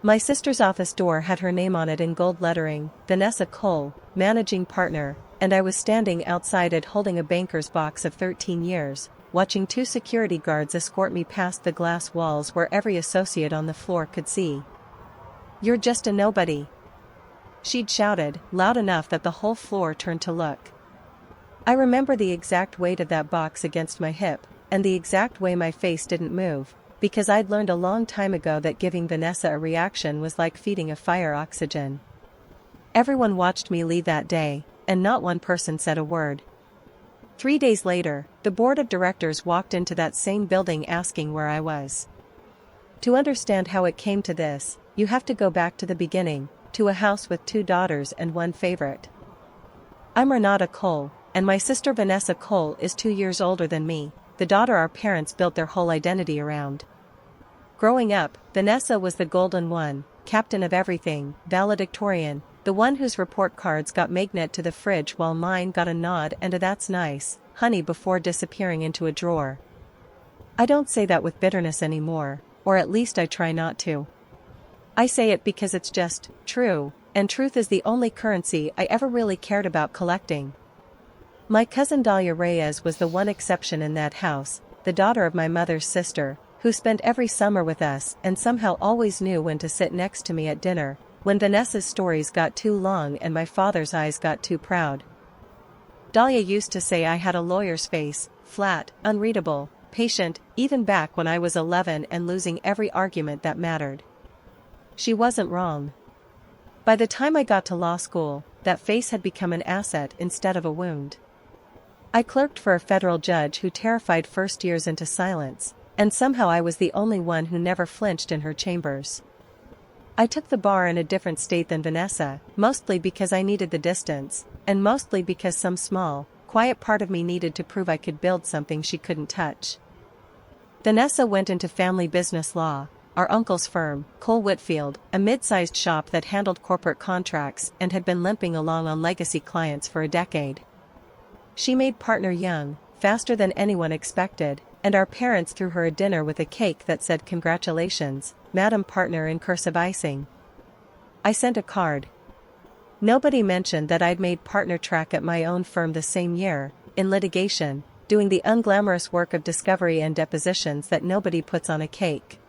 My sister's office door had her name on it in gold lettering, Vanessa Cole, managing partner, and I was standing outside it holding a banker's box of 13 years, watching two security guards escort me past the glass walls where every associate on the floor could see. "You're just a nobody," she'd shouted, loud enough that the whole floor turned to look. I remember the exact weight of that box against my hip, and the exact way my face didn't move, because I'd learned a long time ago that giving Vanessa a reaction was like feeding a fire oxygen. Everyone watched me leave that day, and not one person said a word. 3 days later, the board of directors walked into that same building asking where I was. To understand how it came to this, you have to go back to the beginning, to a house with 2 daughters and 1 favorite. I'm Renata Cole, and my sister Vanessa Cole is 2 years older than me, the daughter our parents built their whole identity around. Growing up, Vanessa was the golden one, captain of everything, valedictorian, the one whose report cards got magnet to the fridge while mine got a nod and a "that's nice, honey" before disappearing into a drawer. I don't say that with bitterness anymore, or at least I try not to. I say it because it's just true, and truth is the only currency I ever really cared about collecting. My cousin Dahlia Reyes was the one exception in that house, the daughter of my mother's sister, who spent every summer with us and somehow always knew when to sit next to me at dinner, when Vanessa's stories got too long and my father's eyes got too proud. Dahlia used to say I had a lawyer's face, flat, unreadable, patient, even back when I was 11 and losing every argument that mattered. She wasn't wrong. By the time I got to law school, that face had become an asset instead of a wound. I clerked for a federal judge who terrified first years into silence, and somehow I was the only one who never flinched in her chambers. I took the bar in a different state than Vanessa, mostly because I needed the distance, and mostly because some small, quiet part of me needed to prove I could build something she couldn't touch. Vanessa went into family business law, our uncle's firm, Cole Whitfield, a mid-sized shop that handled corporate contracts and had been limping along on legacy clients for a decade. She made partner young, faster than anyone expected, and our parents threw her a dinner with a cake that said "Congratulations, Madam Partner" in cursive icing. I sent a card. Nobody mentioned that I'd made partner track at my own firm the same year, in litigation, doing the unglamorous work of discovery and depositions that nobody puts on a cake.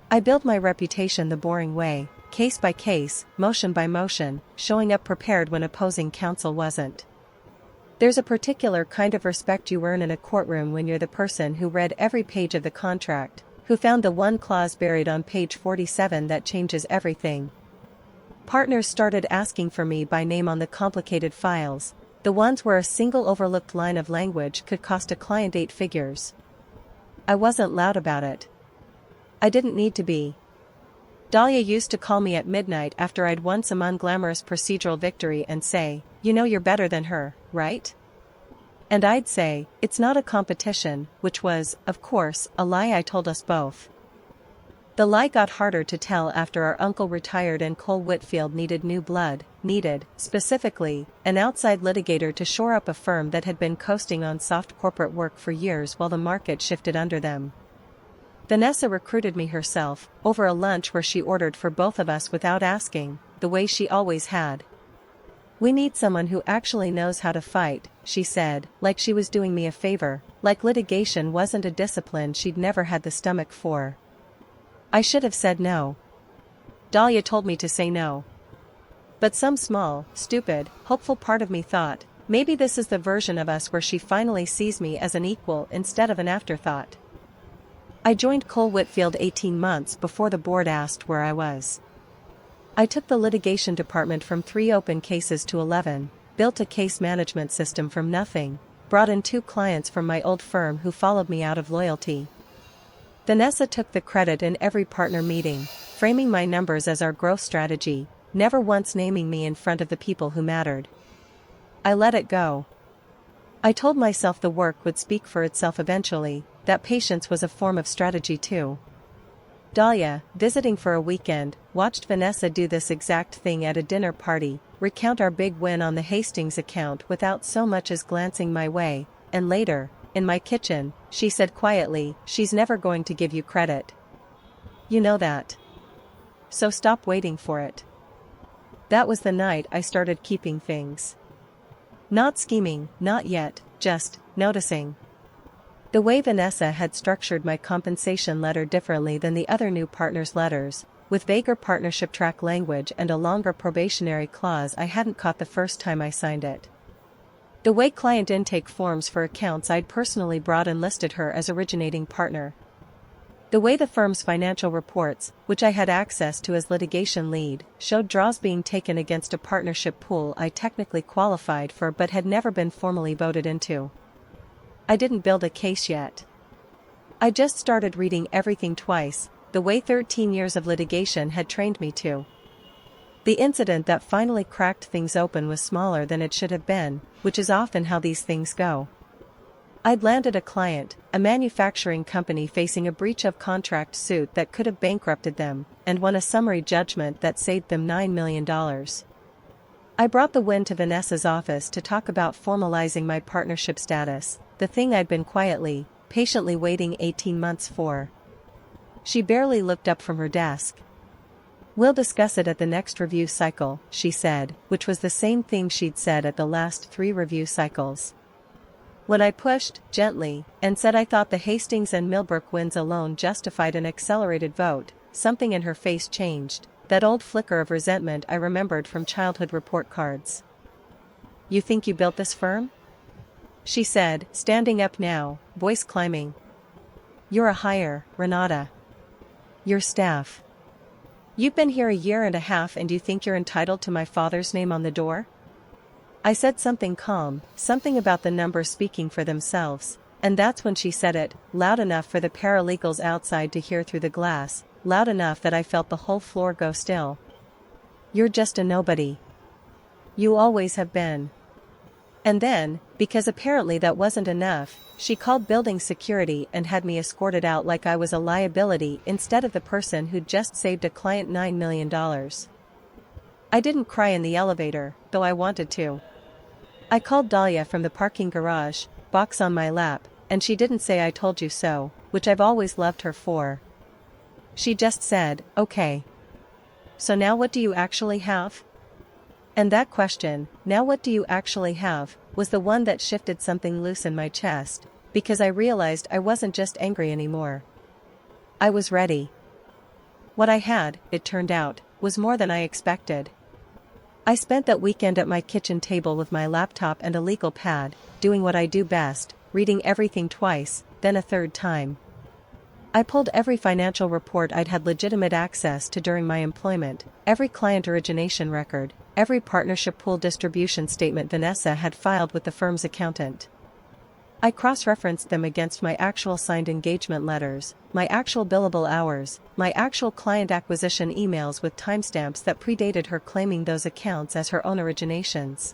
I built my reputation the boring way, case by case, motion by motion, showing up prepared when opposing counsel wasn't. There's a particular kind of respect you earn in a courtroom when you're the person who read every page of the contract, who found the one clause buried on page 47 that changes everything. Partners started asking for me by name on the complicated files, the ones where a single overlooked line of language could cost a client 8 figures. I wasn't loud about it. I didn't need to be. Dahlia used to call me at midnight after I'd won some unglamorous procedural victory and say, "You know you're better than her, right?" And I'd say, "It's not a competition," which was, of course, a lie I told us both. The lie got harder to tell after our uncle retired and Cole Whitfield needed new blood, specifically, an outside litigator to shore up a firm that had been coasting on soft corporate work for years while the market shifted under them. Vanessa recruited me herself, over a lunch where she ordered for both of us without asking, the way she always had. "We need someone who actually knows how to fight," she said, like she was doing me a favor, like litigation wasn't a discipline she'd never had the stomach for. I should have said no. Dahlia told me to say no. But some small, stupid, hopeful part of me thought, maybe this is the version of us where she finally sees me as an equal instead of an afterthought. I joined Cole Whitfield 18 months before the board asked where I was. I took the litigation department from 3 open cases to 11, built a case management system from nothing, brought in 2 clients from my old firm who followed me out of loyalty. Vanessa took the credit in every partner meeting, framing my numbers as our growth strategy, never once naming me in front of the people who mattered. I let it go. I told myself the work would speak for itself eventually, that patience was a form of strategy too. Dahlia, visiting for a weekend, watched Vanessa do this exact thing at a dinner party, recount our big win on the Hastings account without so much as glancing my way, and later, in my kitchen, she said quietly, "She's never going to give you credit. You know that." so stop waiting for it. That was the night I started keeping things. Not scheming, not yet, just noticing. The way Vanessa had structured my compensation letter differently than the other new partners' letters, with vaguer partnership track language and a longer probationary clause I hadn't caught the first time I signed it. The way client intake forms for accounts I'd personally brought and listed her as originating partner. The way the firm's financial reports, which I had access to as litigation lead, showed draws being taken against a partnership pool I technically qualified for but had never been formally voted into. I didn't build a case yet. I just started reading everything twice, the way 13 years of litigation had trained me to. The incident that finally cracked things open was smaller than it should have been, which is often how these things go. I'd landed a client, a manufacturing company facing a breach of contract suit that could have bankrupted them, and won a summary judgment that saved them $9 million. I brought the win to Vanessa's office to talk about formalizing my partnership status, the thing I'd been quietly, patiently waiting 18 months for. She barely looked up from her desk. "We'll discuss it at the next review cycle," she said, which was the same thing she'd said at the last 3 review cycles. When I pushed, gently, and said I thought the Hastings and Millbrook wins alone justified an accelerated vote, something in her face changed, that old flicker of resentment I remembered from childhood report cards. "You think you built this firm?" she said, standing up now, voice climbing. "You're a hire, Renata. Your staff. You've been here a year and a half and you think you're entitled to my father's name on the door?" I said something calm, something about the numbers speaking for themselves, and that's when she said it, loud enough for the paralegals outside to hear through the glass, loud enough that I felt the whole floor go still. "You're just a nobody. You always have been." And then, because apparently that wasn't enough, she called building security and had me escorted out like I was a liability instead of the person who'd just saved a client $9 million. I didn't cry in the elevator, though I wanted to. I called Dahlia from the parking garage, box on my lap, and she didn't say "I told you so," which I've always loved her for. She just said, "Okay. So now what do you actually have?" And that question, "Now what do you actually have?" was the one that shifted something loose in my chest, because I realized I wasn't just angry anymore. I was ready. What I had, it turned out, was more than I expected. I spent that weekend at my kitchen table with my laptop and a legal pad, doing what I do best, reading everything twice, then a third time. I pulled every financial report I'd had legitimate access to during my employment, every client origination record, every partnership pool distribution statement Vanessa had filed with the firm's accountant. I cross-referenced them against my actual signed engagement letters, my actual billable hours, my actual client acquisition emails with timestamps that predated her claiming those accounts as her own originations.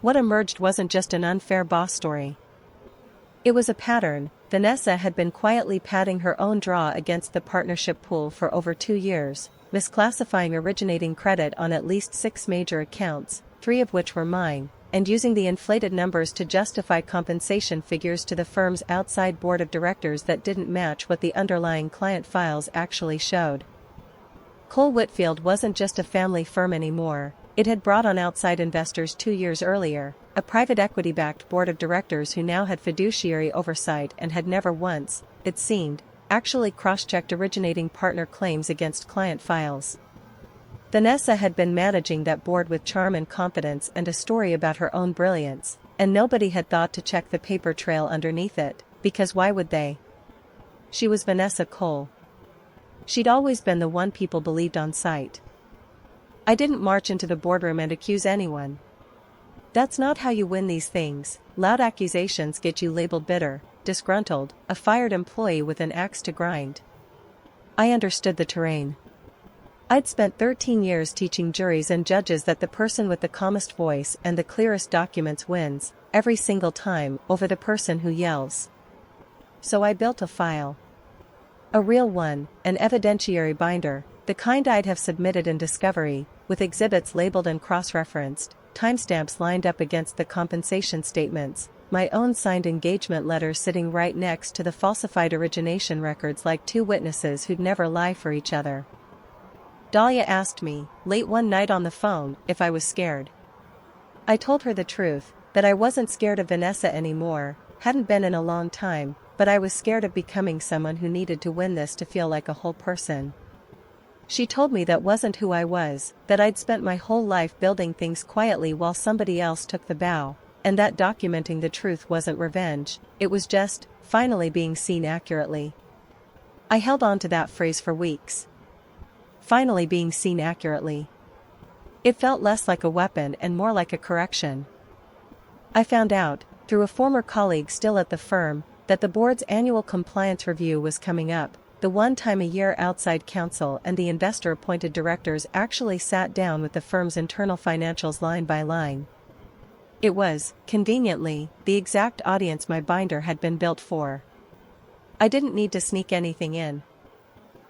What emerged wasn't just an unfair boss story. It was a pattern. Vanessa had been quietly padding her own draw against the partnership pool for over 2 years, misclassifying originating credit on at least 6 major accounts, 3 of which were mine, and using the inflated numbers to justify compensation figures to the firm's outside board of directors that didn't match what the underlying client files actually showed. Cole Whitfield wasn't just a family firm anymore. It had brought on outside investors 2 years earlier, a private equity-backed board of directors who now had fiduciary oversight and had never once, it seemed, actually cross-checked originating partner claims against client files. Vanessa had been managing that board with charm and confidence and a story about her own brilliance, and nobody had thought to check the paper trail underneath it, because why would they? She was Vanessa Cole. She'd always been the one people believed on sight. I didn't march into the boardroom and accuse anyone. That's not how you win these things. Loud accusations get you labeled bitter, disgruntled, a fired employee with an axe to grind. I understood the terrain. I'd spent 13 years teaching juries and judges that the person with the calmest voice and the clearest documents wins, every single time, over the person who yells. So I built a file. A real one, an evidentiary binder, the kind I'd have submitted in discovery, with exhibits labeled and cross-referenced, timestamps lined up against the compensation statements, my own signed engagement letter sitting right next to the falsified origination records like 2 witnesses who'd never lie for each other. Dahlia asked me, late one night on the phone, if I was scared. I told her the truth, that I wasn't scared of Vanessa anymore, hadn't been in a long time, but I was scared of becoming someone who needed to win this to feel like a whole person. She told me that wasn't who I was, that I'd spent my whole life building things quietly while somebody else took the bow, and that documenting the truth wasn't revenge, it was just, finally being seen accurately. I held on to that phrase for weeks. Finally being seen accurately. It felt less like a weapon and more like a correction. I found out, through a former colleague still at the firm, that the board's annual compliance review was coming up. The one time a year outside counsel and the investor-appointed directors actually sat down with the firm's internal financials line by line. It was, conveniently, the exact audience my binder had been built for. I didn't need to sneak anything in.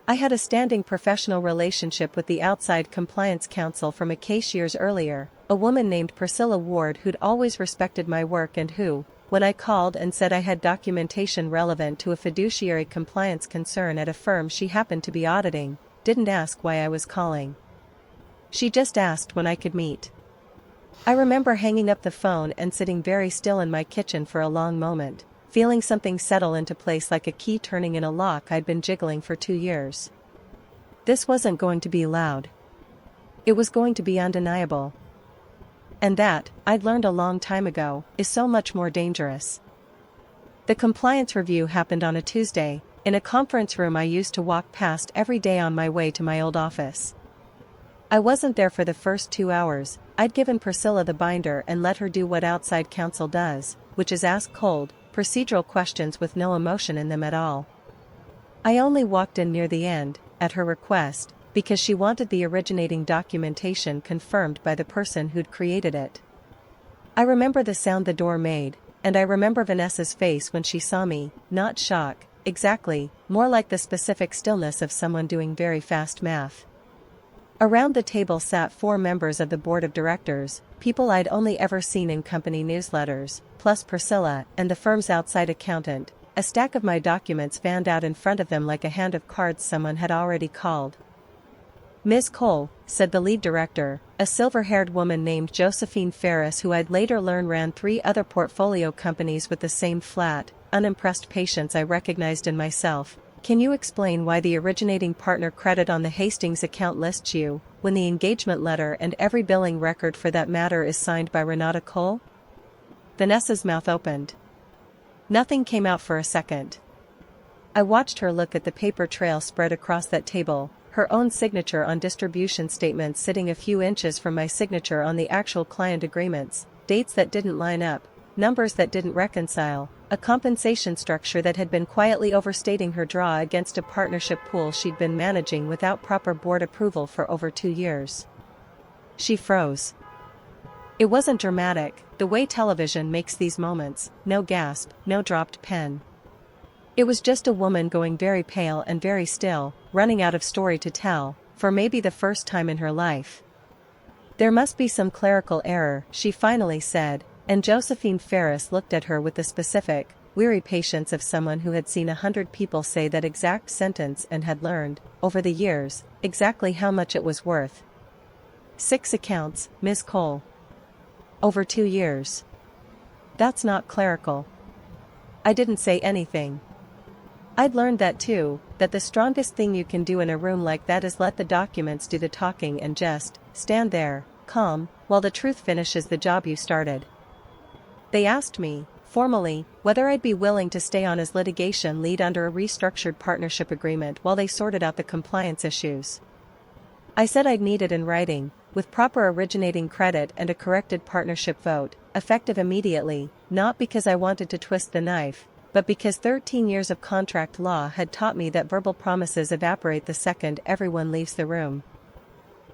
I had a standing professional relationship with the outside compliance counsel from a case years earlier, a woman named Priscilla Ward who'd always respected my work and who, when I called and said I had documentation relevant to a fiduciary compliance concern at a firm she happened to be auditing, didn't ask why I was calling. She just asked when I could meet. I remember hanging up the phone and sitting very still in my kitchen for a long moment, feeling something settle into place like a key turning in a lock I'd been jiggling for 2 years. This wasn't going to be loud. It was going to be undeniable. And that, I'd learned a long time ago, is so much more dangerous. The compliance review happened on a Tuesday, in a conference room I used to walk past every day on my way to my old office. I wasn't there for the first 2 hours. I'd given Priscilla the binder and let her do what outside counsel does, which is ask cold, procedural questions with no emotion in them at all. I only walked in near the end, at her request, because she wanted the originating documentation confirmed by the person who'd created it. I remember the sound the door made, and I remember Vanessa's face when she saw me, not shock, exactly, more like the specific stillness of someone doing very fast math. Around the table sat 4 members of the board of directors, people I'd only ever seen in company newsletters, plus Priscilla and the firm's outside accountant. A stack of my documents fanned out in front of them like a hand of cards someone had already called. Ms. Cole, said the lead director, a silver-haired woman named Josephine Ferris who I'd later learn ran 3 other portfolio companies with the same flat, unimpressed patience I recognized in myself. Can you explain why the originating partner credit on the Hastings account lists you, when the engagement letter and every billing record for that matter is signed by Renata Cole? Vanessa's mouth opened. Nothing came out for a second. I watched her look at the paper trail spread across that table, her own signature on distribution statements sitting a few inches from my signature on the actual client agreements, dates that didn't line up, numbers that didn't reconcile, a compensation structure that had been quietly overstating her draw against a partnership pool she'd been managing without proper board approval for over 2 years. She froze. It wasn't dramatic, the way television makes these moments, no gasp, no dropped pen. It was just a woman going very pale and very still, running out of story to tell, for maybe the first time in her life. There must be some clerical error, she finally said, and Josephine Ferris looked at her with the specific, weary patience of someone who had seen 100 people say that exact sentence and had learned, over the years, exactly how much it was worth. 6 accounts, Ms. Cole. Over 2 years. That's not clerical. I didn't say anything. I'd learned that too, that the strongest thing you can do in a room like that is let the documents do the talking and just stand there, calm, while the truth finishes the job you started. They asked me, formally, whether I'd be willing to stay on as litigation lead under a restructured partnership agreement while they sorted out the compliance issues. I said I'd need it in writing, with proper originating credit and a corrected partnership vote, effective immediately, not because I wanted to twist the knife, but because 13 years of contract law had taught me that verbal promises evaporate the second everyone leaves the room.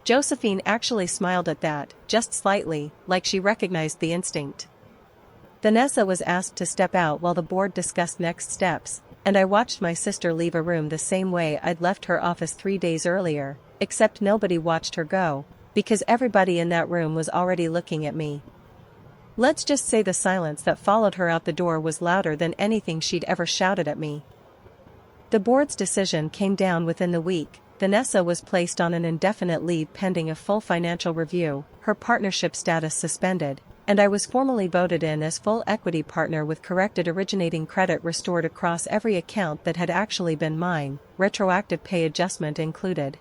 Josephine actually smiled at that, just slightly, like she recognized the instinct. Vanessa was asked to step out while the board discussed next steps, and I watched my sister leave a room the same way I'd left her office 3 days earlier, except nobody watched her go, because everybody in that room was already looking at me. Let's just say the silence that followed her out the door was louder than anything she'd ever shouted at me. The board's decision came down within the week, Vanessa was placed on an indefinite leave pending a full financial review, her partnership status suspended, and I was formally voted in as full equity partner with corrected originating credit restored across every account that had actually been mine, retroactive pay adjustment included.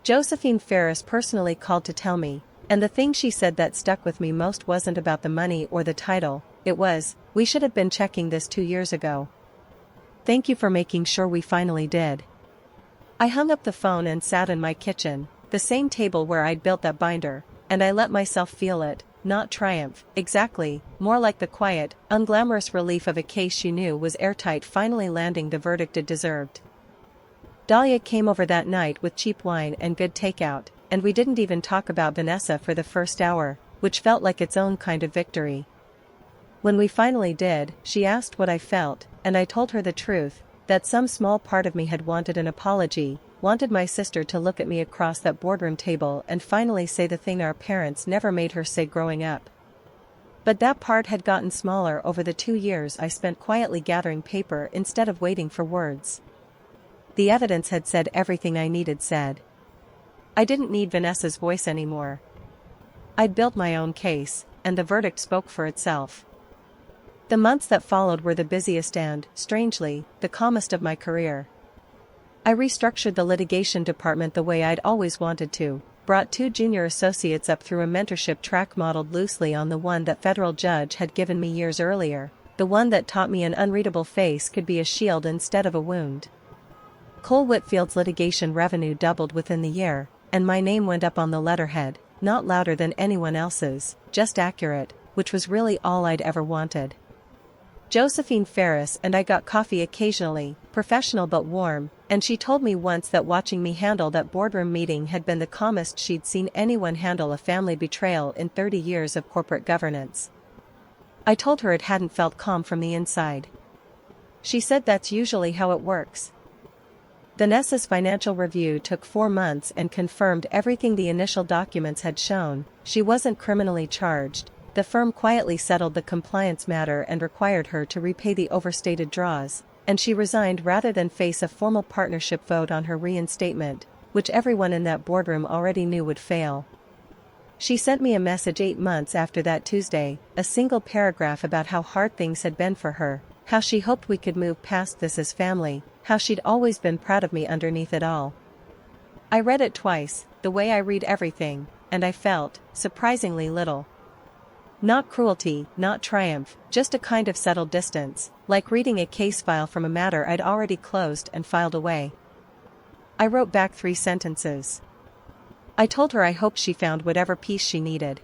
Josephine Ferris personally called to tell me, and the thing she said that stuck with me most wasn't about the money or the title, it was, "We should have been checking this 2 years ago. Thank you for making sure we finally did." I hung up the phone and sat in my kitchen, the same table where I'd built that binder, and I let myself feel it, not triumph, exactly, more like the quiet, unglamorous relief of a case she knew was airtight finally landing the verdict it deserved. Dahlia came over that night with cheap wine and good takeout, and we didn't even talk about Vanessa for the first hour, which felt like its own kind of victory. When we finally did, she asked what I felt, and I told her the truth, that some small part of me had wanted an apology, wanted my sister to look at me across that boardroom table and finally say the thing our parents never made her say growing up. But that part had gotten smaller over the 2 years I spent quietly gathering paper instead of waiting for words. The evidence had said everything I needed said. I didn't need Vanessa's voice anymore. I'd built my own case, and the verdict spoke for itself. The months that followed were the busiest and, strangely, the calmest of my career. I restructured the litigation department the way I'd always wanted to, brought 2 junior associates up through a mentorship track modeled loosely on the one that federal judge had given me years earlier, the one that taught me an unreadable face could be a shield instead of a wound. Cole Whitfield's litigation revenue doubled within the year, and my name went up on the letterhead, not louder than anyone else's, just accurate, which was really all I'd ever wanted. Josephine Ferris and I got coffee occasionally, professional but warm, and she told me once that watching me handle that boardroom meeting had been the calmest she'd seen anyone handle a family betrayal in 30 years of corporate governance. I told her it hadn't felt calm from the inside. She said that's usually how it works. Vanessa's financial review took 4 months and confirmed everything the initial documents had shown. She wasn't criminally charged. The firm quietly settled the compliance matter and required her to repay the overstated draws, and she resigned rather than face a formal partnership vote on her reinstatement, which everyone in that boardroom already knew would fail. She sent me a message 8 months after that Tuesday, a single paragraph about how hard things had been for her, how she hoped we could move past this as family, how she'd always been proud of me underneath it all. I read it twice, the way I read everything, and I felt, surprisingly little. Not cruelty, not triumph, just a kind of settled distance, like reading a case file from a matter I'd already closed and filed away. I wrote back 3 sentences. I told her I hoped she found whatever peace she needed.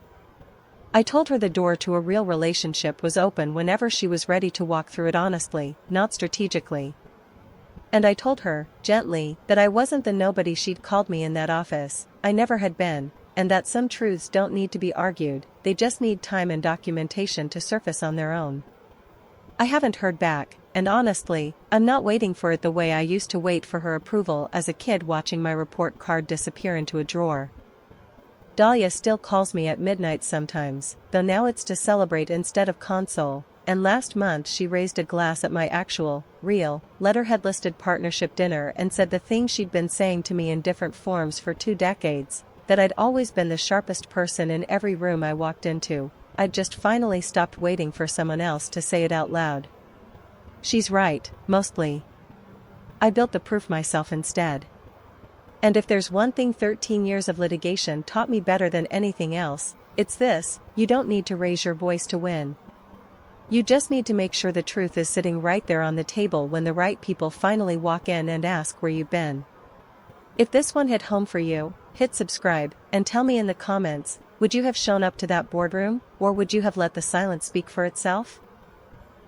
I told her the door to a real relationship was open whenever she was ready to walk through it honestly, not strategically. And I told her, gently, that I wasn't the nobody she'd called me in that office, I never had been, and that some truths don't need to be argued, they just need time and documentation to surface on their own. I haven't heard back, and honestly, I'm not waiting for it the way I used to wait for her approval as a kid watching my report card disappear into a drawer. Dahlia still calls me at midnight sometimes, though now it's to celebrate instead of console, and last month she raised a glass at my actual, real, letterhead-listed partnership dinner and said the thing she'd been saying to me in different forms for 2 decades, that I'd always been the sharpest person in every room I walked into, I'd just finally stopped waiting for someone else to say it out loud. She's right, mostly. I built the proof myself instead. And if there's one thing 13 years of litigation taught me better than anything else, it's this: you don't need to raise your voice to win. You just need to make sure the truth is sitting right there on the table when the right people finally walk in and ask where you've been. If this one hit home for you, hit subscribe, and tell me in the comments, would you have shown up to that boardroom, or would you have let the silence speak for itself?